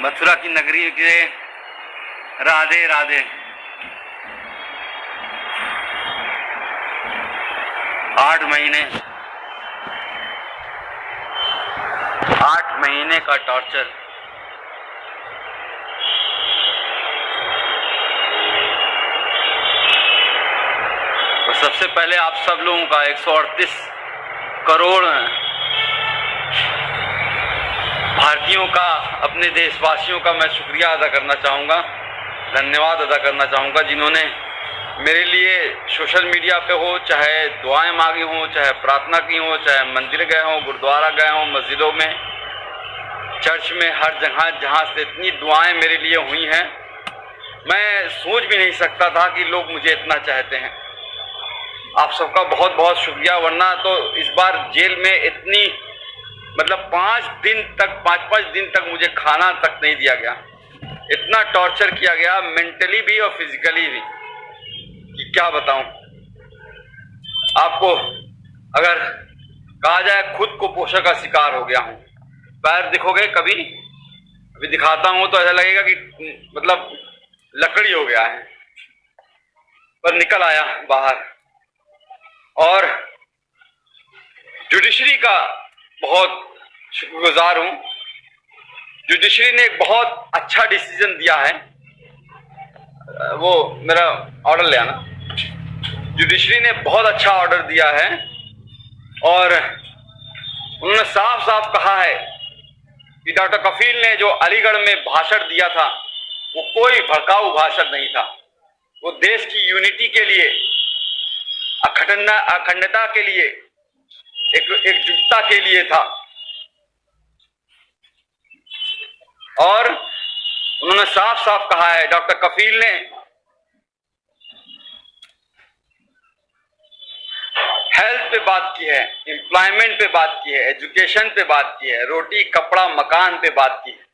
मथुरा की नगरी के राधे राधे। 8 महीने का टॉर्चर। तो सबसे पहले आप सब लोगों का 138 करोड़ भारतीयों का, अपने देशवासियों का मैं शुक्रिया अदा करना चाहूँगा, धन्यवाद अदा करना चाहूँगा, जिन्होंने मेरे लिए सोशल मीडिया पे हो, चाहे दुआएं मांगी हो, चाहे प्रार्थना की हो, चाहे मंदिर गए हों, गुरुद्वारा गए हों, मस्जिदों में, चर्च में, हर जगह जहाँ से इतनी दुआएं मेरे लिए हुई हैं, मैं सोच भी नहीं सकता था कि लोग मुझे इतना चाहते हैं। आप सबका बहुत बहुत शुक्रिया। वरना तो इस बार जेल में इतनी, मतलब 5 दिन तक मुझे खाना तक नहीं दिया गया। इतना टॉर्चर किया गया, मेंटली भी और फिजिकली भी, कि क्या बताऊं आपको। अगर कहा जाए, खुद को पोषण का शिकार हो गया हूं। पैर दिखोगे कभी, अभी दिखाता हूं तो ऐसा लगेगा कि मतलब लकड़ी हो गया है, पर निकल आया बाहर। और जुडिशरी का बहुत शुक्रगुजार हूं। जुडिशरी ने एक बहुत अच्छा डिसीजन दिया है। वो मेरा ऑर्डर ले आना। जुडिशरी ने बहुत अच्छा ऑर्डर दिया है और उन्होंने साफ साफ कहा है कि डॉक्टर कफील ने जो अलीगढ़ में भाषण दिया था, वो कोई भड़काऊ भाषण नहीं था। वो देश की यूनिटी के लिए, अखंडता के लिए, एकजुटता के लिए था। और उन्होंने साफ साफ कहा है, डॉक्टर कफील ने हेल्थ पे बात की है, एम्प्लॉयमेंट पे बात की है, एजुकेशन पे बात की है, रोटी कपड़ा मकान पे बात की है।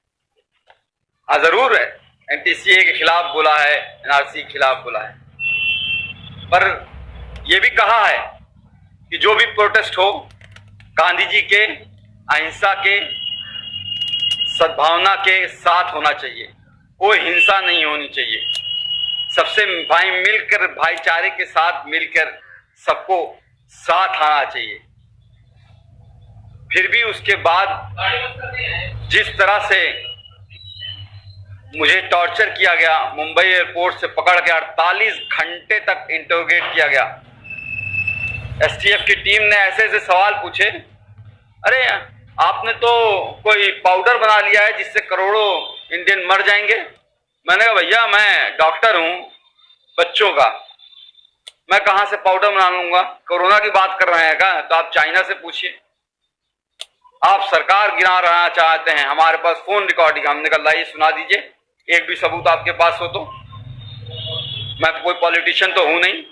हाँ जरूर है, एनटीसीए के खिलाफ बोला है, एनआरसी के खिलाफ बोला है, पर यह भी कहा है कि जो भी प्रोटेस्ट हो, गांधी जी के अहिंसा के, सद्भावना के साथ होना चाहिए। कोई हिंसा नहीं होनी चाहिए। सबसे मिलकर, भाईचारे के साथ मिलकर सबको साथ आना चाहिए। फिर भी उसके बाद जिस तरह से मुझे टॉर्चर किया गया, मुंबई एयरपोर्ट से पकड़ के 48 घंटे तक इंटरोगेट किया गया। एसटीएफ की टीम ने ऐसे ऐसे सवाल पूछे, अरे आपने तो कोई पाउडर बना लिया है जिससे करोड़ों इंडियन मर जाएंगे। मैंने कहा भैया, मैं डॉक्टर हूं बच्चों का, मैं कहां से पाउडर बना लूंगा। कोरोना की बात कर रहे हैं क्या? तो आप चाइना से पूछिए। आप सरकार गिरा रहना चाहते हैं, हमारे पास फोन रिकॉर्डिंग, हमने कहा लाइए सुना दीजिए, एक भी सबूत आपके पास हो तो। मैं कोई पॉलिटिशियन तो हूं नहीं।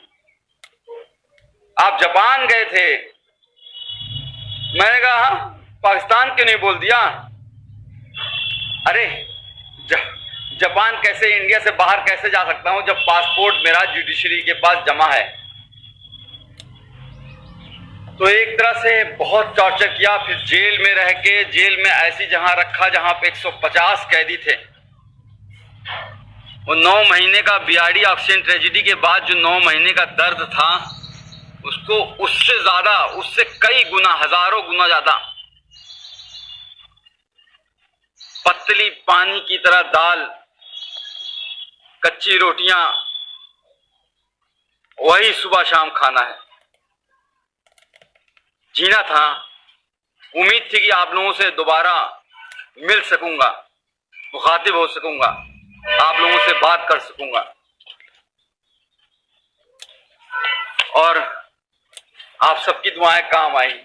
आप जापान गए थे, मैंने कहा हाँ, पाकिस्तान क्यों नहीं बोल दिया? अरे जापान कैसे, इंडिया से बाहर कैसे जा सकता हूं जब पासपोर्ट मेरा जुडिशरी के पास जमा है। तो एक तरह से बहुत टॉर्चर किया। फिर जेल में रह के, जेल में ऐसी जहां रखा जहां पे 150 कैदी थे। वो 9 महीने का बीआरडी ऑक्सीजन ट्रेजेडी के बाद जो 9 महीने का दर्द था, उसको उससे ज्यादा, उससे कई गुना, हजारों गुना ज्यादा पतली पानी की तरह दाल, कच्ची रोटियां, वही सुबह शाम खाना है। जीना था। उम्मीद थी कि आप लोगों से दोबारा मिल सकूंगा, मुखातिब हो सकूंगा, आप लोगों से बात कर सकूंगा। और आप सबकी दुआएं काम आई।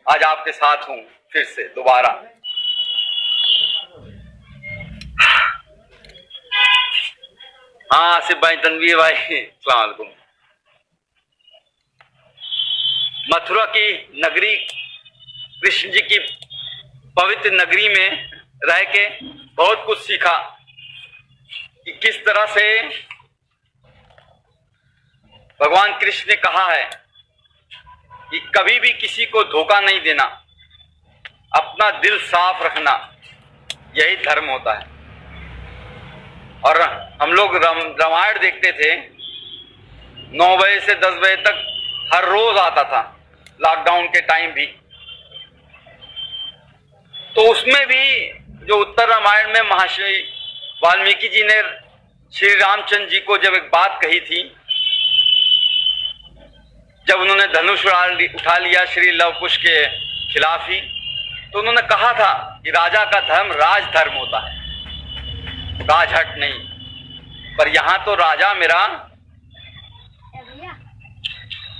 आज आपके साथ हूं फिर से दोबारा। हाँ आसिफ भाई, तनवीर भाई, अस्सलाम वालेकुम। मथुरा की नगरी, कृष्ण जी की पवित्र नगरी में रह के बहुत कुछ सीखा कि किस तरह से भगवान कृष्ण ने कहा है कि कभी भी किसी को धोखा नहीं देना, अपना दिल साफ रखना, यही धर्म होता है। और हम लोग रामायण देखते थे 9 बजे से 10 बजे तक, हर रोज आता था, लॉकडाउन के टाइम भी। तो उसमें भी जो उत्तर रामायण में महर्षि वाल्मीकि जी ने श्री रामचंद्र जी को जब एक बात कही थी, जब उन्होंने धनुष उठा लिया श्री लव कुश के खिलाफ ही, तो उन्होंने कहा था कि राजा का धर्म राजधर्म होता है, राजहट नहीं। पर यहां तो राजा मेरा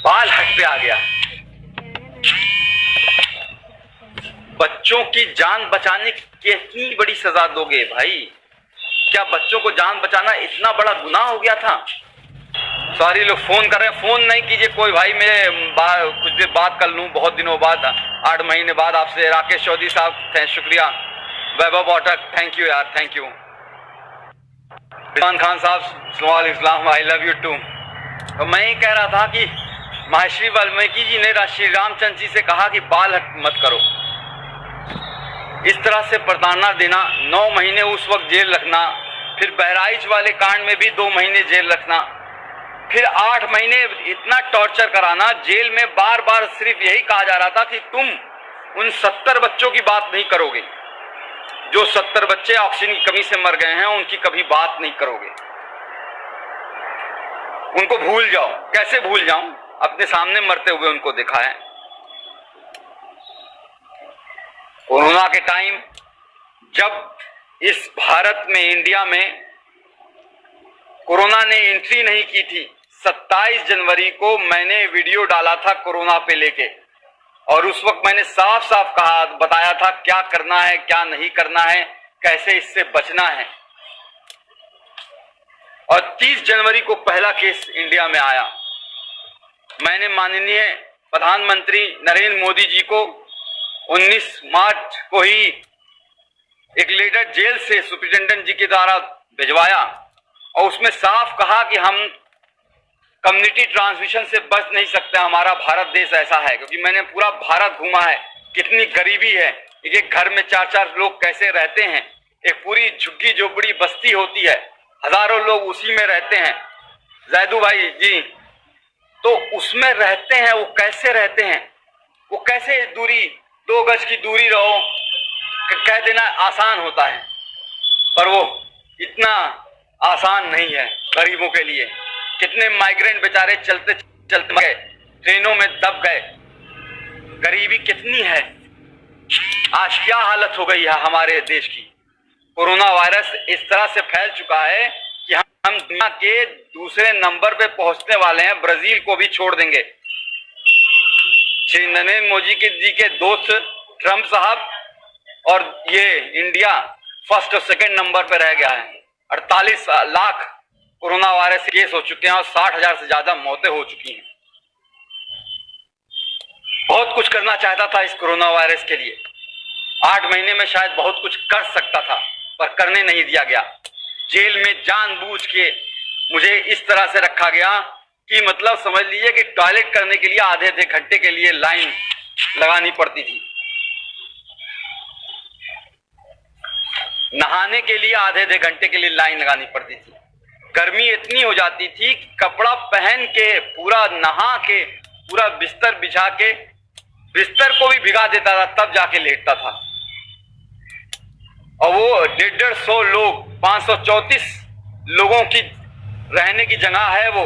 बाल हट पे आ गया। बच्चों की जान बचाने की कितनी बड़ी सजा दोगे भाई? क्या बच्चों को जान बचाना इतना बड़ा गुनाह हो गया था? सॉरी, लोग फोन कर रहे हैं, फोन नहीं कीजिए कोई भाई, मैं कुछ देर बात कर लूं, बहुत दिनों बाद, 8 महीने बाद आपसे। राकेश चौधरी साहब शुक्रिया, वैभव पाठक थैंक यू यार, थैंक यू। इरफान खान साहब सवाल इस्लाम, आई लव यू टू। तो मैं ये कह रहा था कि महर्षि वाल्मीकि जी ने श्री रामचंद्र जी से कहा कि बाल हट मत करो। इस तरह से प्रताड़ना देना, 9 महीने उस वक्त जेल रखना, फिर बहराइच वाले कांड में भी 2 महीने जेल रखना, फिर 8 महीने इतना टॉर्चर कराना। जेल में बार बार सिर्फ यही कहा जा रहा था कि तुम उन 70 बच्चों की बात नहीं करोगे, जो 70 बच्चे ऑक्सीजन की कमी से मर गए हैं, उनकी कभी बात नहीं करोगे, उनको भूल जाओ। कैसे भूल जाऊं? अपने सामने मरते हुए उनको देखा है। कोरोना के टाइम जब इस भारत में, इंडिया में कोरोना ने एंट्री नहीं की थी, 27 जनवरी को मैंने वीडियो डाला था कोरोना पे लेके, और उस वक्त मैंने साफ साफ कहा, बताया था क्या करना है, क्या नहीं करना है, कैसे इससे बचना है। और 30 जनवरी को पहला केस इंडिया में आया। मैंने माननीय प्रधानमंत्री नरेंद्र मोदी जी को 19 मार्च को ही एक लेटर जेल से सुप्रिंटेंडेंट जी के द्वारा भिजवाया, और उसमें साफ कहा कि हम कम्युनिटी ट्रांसमिशन से बच नहीं सकते, हमारा भारत देश ऐसा है। क्योंकि मैंने पूरा भारत घूमा है, कितनी गरीबी है, एक घर में 4-4 लोग कैसे रहते हैं, एक पूरी झुग्गी झोपड़ी बस्ती होती है, हजारों लोग उसी में रहते हैं। जैदू भाई जी, तो उसमें रहते हैं, वो कैसे रहते हैं, वो कैसे दूरी, 2 गज की दूरी रहो, कह देना आसान होता है, पर वो इतना आसान नहीं है गरीबों के लिए। कितने माइग्रेंट बेचारे चलते चलते गए, ट्रेनों में दब गए। गरीबी कितनी है, आज क्या हालत हो गई है हमारे देश की। कोरोना वायरस इस तरह से फैल चुका है कि हम दुनिया के दूसरे नंबर पे पहुंचने वाले हैं, ब्राजील को भी छोड़ देंगे। श्री नरेंद्र मोदी जी के दोस्त ट्रंप साहब, और ये इंडिया फर्स्ट और सेकंड नंबर पे रह गया है। 48 लाख कोरोना वायरस केस हो चुके हैं और 60,000 से ज्यादा मौतें हो चुकी हैं। बहुत कुछ करना चाहता था इस कोरोना वायरस के लिए, 8 महीने में शायद बहुत कुछ कर सकता था, पर करने नहीं दिया गया। जेल में जानबूझ के मुझे इस तरह से रखा गया कि मतलब समझ लीजिए कि टॉयलेट करने के लिए आधे घंटे के लिए लाइन लगानी पड़ती थी, नहाने के लिए आधे घंटे के लिए लाइन लगानी पड़ती थी। गर्मी इतनी हो जाती थी कि कपड़ा पहन के, पूरा नहा के, पूरा बिस्तर बिछा के, बिस्तर को भी भिगा देता था, तब जाके लेटता था। और वो 150 लोग, 534 लोगों की रहने की जगह है वो,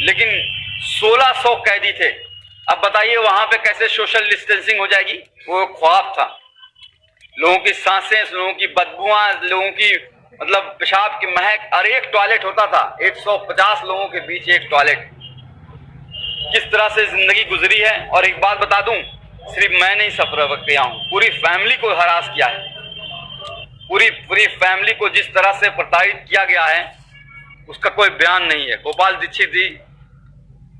लेकिन 1600 कैदी थे। अब बताइए वहां पे कैसे सोशल डिस्टेंसिंग हो जाएगी? वो ख्वाब था। लोगों की सांसें, लोगों की बदबुआं, लोगों की मतलब पेशाब की महक, और एक टॉयलेट होता था, 150 लोगों के बीच एक टॉयलेट। किस तरह से जिंदगी गुजरी है। और एक बात बता दूं, सिर्फ मैं नहीं सफर किया हूं, पूरी फैमिली को हरास किया है। पूरी फैमिली को जिस तरह से प्रताड़ित किया गया है उसका कोई बयान नहीं है। गोपाल दीक्षित जी,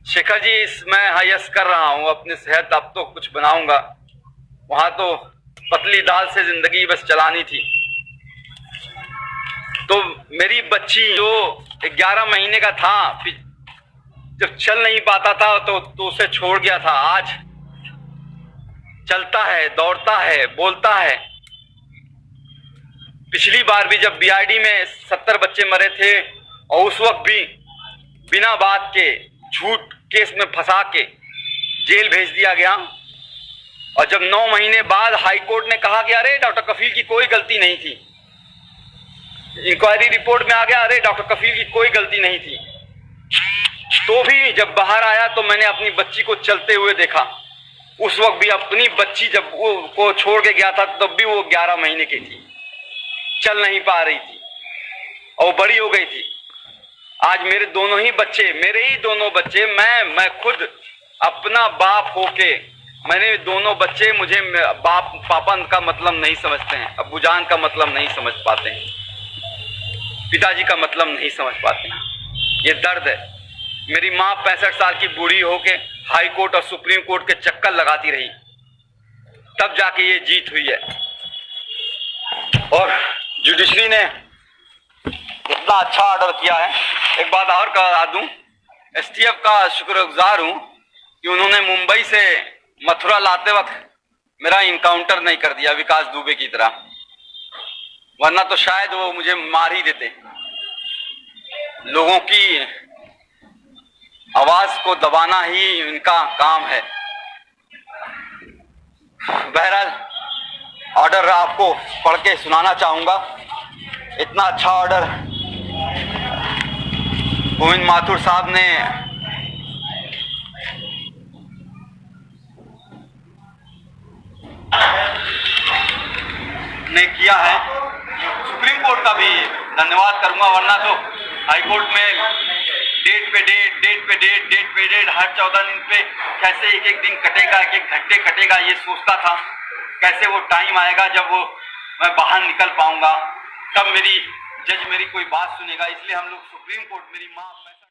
शेखर जी, मैं हायस कर रहा हूं अपनी सेहत, अब तो कुछ बनाऊंगा। वहां तो पतली दाल से जिंदगी बस चलानी थी। तो मेरी बच्ची जो 11 महीने का था, जब चल नहीं पाता था तो उसे छोड़ गया था, आज चलता है, दौड़ता है, बोलता है। पिछली बार भी जब बीआरडी में 70 बच्चे मरे थे और उस वक्त भी बिना बात के झूठ केस में फंसा के जेल भेज दिया गया, और जब 9 महीने बाद हाई कोर्ट ने कहा कि अरे डॉक्टर कफील की कोई गलती नहीं थी, इंक्वायरी रिपोर्ट में आ गया अरे डॉक्टर कफील की कोई गलती नहीं थी, तो भी जब बाहर आया तो मैंने अपनी बच्ची को चलते हुए देखा। उस वक्त भी अपनी बच्ची जब वो को छोड़ के गया था तब भी वो 11 महीने की थी, चल नहीं पा रही थी और बड़ी हो गई थी। आज मेरे दोनों ही बच्चे, मेरे ही दोनों बच्चे, मैं खुद अपना बाप होके, मैंने दोनों बच्चे, मुझे बाप पापा का मतलब नहीं समझते हैं, अब्बूजान का मतलब नहीं समझ पाते हैं, पिताजी का मतलब नहीं समझ पाते हैं। ये दर्द है। मेरी माँ 65 साल की बूढ़ी होके हाई कोर्ट और सुप्रीम कोर्ट के चक्कर लगाती रही, तब जाके ये जीत हुई है। और जुडिशरी ने इतना अच्छा ऑर्डर किया है। एक बात और कहा दूं, एसटीएफ का शुक्रगुजार हूं कि उन्होंने मुंबई से मथुरा लाते वक्त मेरा इनकाउंटर नहीं कर दिया विकास दुबे की तरह, वरना तो शायद वो मुझे मार ही देते। लोगों की आवाज को दबाना ही इनका काम है। बहरहाल ऑर्डर आपको पढ़ के सुनाना चाहूंगा। इतना अच्छा ऑर्डर गोविंद माथुर साहब ने किया है। सुप्रीम कोर्ट का भी धन्यवाद करूंगा, वरना तो हाई कोर्ट में डेट पे डेट हर 14 दिन पे कैसे एक दिन कटेगा, एक घंटे कटेगा, ये सोचता था कैसे वो टाइम आएगा जब वो मैं बाहर निकल पाऊंगा, तब मेरी जज मेरी कोई बात सुनेगा। इसलिए हम लोग सुप्रीम कोर्ट, मेरी माँ